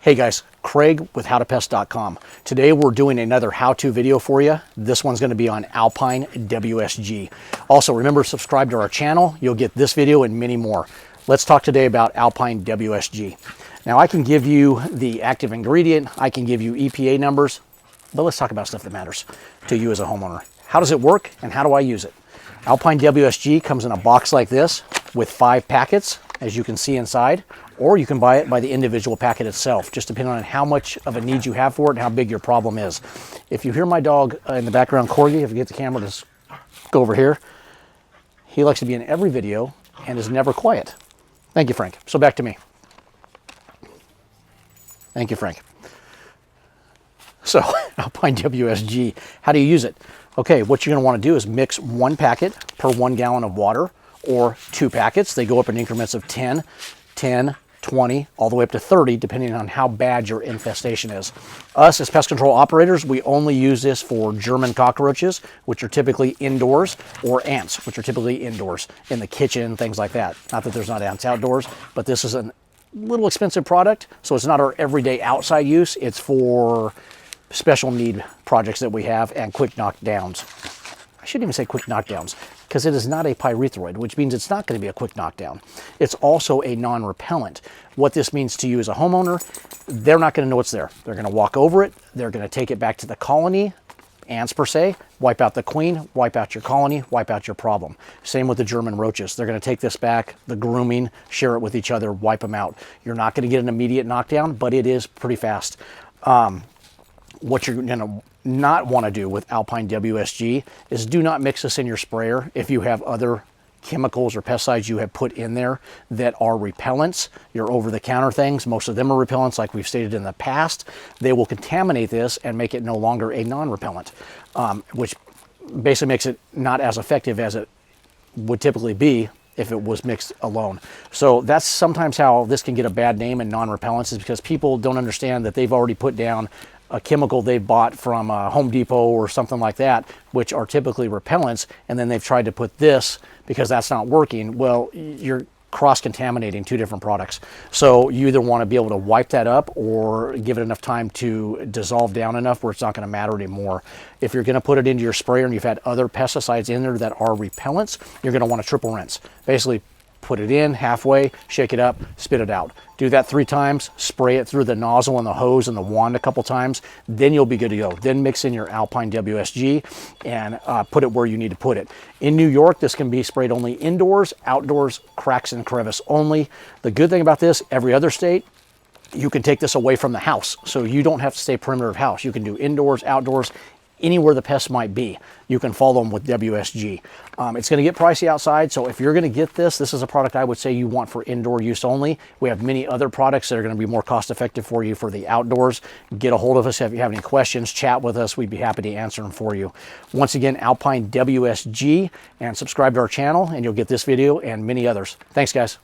Hey guys, Craig with howtopest.com. Today we're doing another how-to video for you. This one's going to be on Alpine WSG. Also, remember to subscribe to our channel. You'll get this video and many more. Let's talk today about Alpine WSG. Now I can give you the active ingredient, I can give you EPA numbers, but let's talk about stuff that matters to you as a homeowner. How does it work and how do I use it? Alpine WSG comes in a box like this with 5 packets, as you can see inside, or you can buy it by the individual packet itself, just depending on how much of a need you have for it and how big your problem is. If you hear my dog in the background, Corgi, if you get the camera to go over here, he likes to be in every video and is never quiet. Thank you, Frank. So back to me. Thank you, Frank. So, Alpine WSG, how do you use it? Okay, what you're going to want to do is mix 1 packet per 1 gallon of water, or 2 packets. They go up in increments of 10, 10, 20, all the way up to 30, depending on how bad your infestation is. Us as pest control operators, we only use this for German cockroaches, which are typically indoors, or ants, which are typically indoors, in the kitchen, things like that. Not that there's not ants outdoors, but this is a little expensive product, so it's not our everyday outside use. It's for special need projects that we have and quick knockdowns. I shouldn't even say quick knockdowns, because it is not a pyrethroid, which means it's not going to be a quick knockdown. It's also a non-repellent. What this means to you as a homeowner, they're not going to know what's there. They're going to walk over it, they're going to take it back to the colony, ants per se, wipe out the queen, wipe out your colony, wipe out your problem. Same with the German roaches. They're going to take this back, the grooming, share it with each other, wipe them out. You're not going to get an immediate knockdown, but it is pretty fast. What you're going to not want to do with Alpine WSG is do not mix this in your sprayer if you have other chemicals or pesticides you have put in there that are repellents, your over-the-counter things. Most of them are repellents, like we've stated in the past. They will contaminate this and make it no longer a non-repellent, which basically makes it not as effective as it would typically be if it was mixed alone. So that's sometimes how this can get a bad name in non-repellents, is because people don't understand that they've already put down a chemical they bought from Home Depot or something like that, which are typically repellents, and then they've tried to put this because that's not working. Well, you're cross-contaminating 2 different products. So you either want to be able to wipe that up or give it enough time to dissolve down enough where it's not going to matter anymore. If you're going to put it into your sprayer and you've had other pesticides in there that are repellents, you're going to want to triple rinse. Basically, put it in halfway, shake it up, spit it out. Do that 3 times, spray it through the nozzle and the hose and the wand a couple times, then you'll be good to go. Then mix in your Alpine WSG and put it where you need to put it. In New York, this can be sprayed only indoors, outdoors, cracks and crevice only. The good thing about this, every other state, you can take this away from the house. So you don't have to stay perimeter of house. You can do indoors, outdoors, anywhere the pests might be. You can follow them with WSG. It's going to get pricey outside, so if you're going to get this, this is a product I would say you want for indoor use only. We have many other products that are going to be more cost effective for you for the outdoors. Get a hold of us if you have any questions, chat with us. We'd be happy to answer them for you. Once again, Alpine WSG, and subscribe to our channel and you'll get this video and many others. Thanks, guys.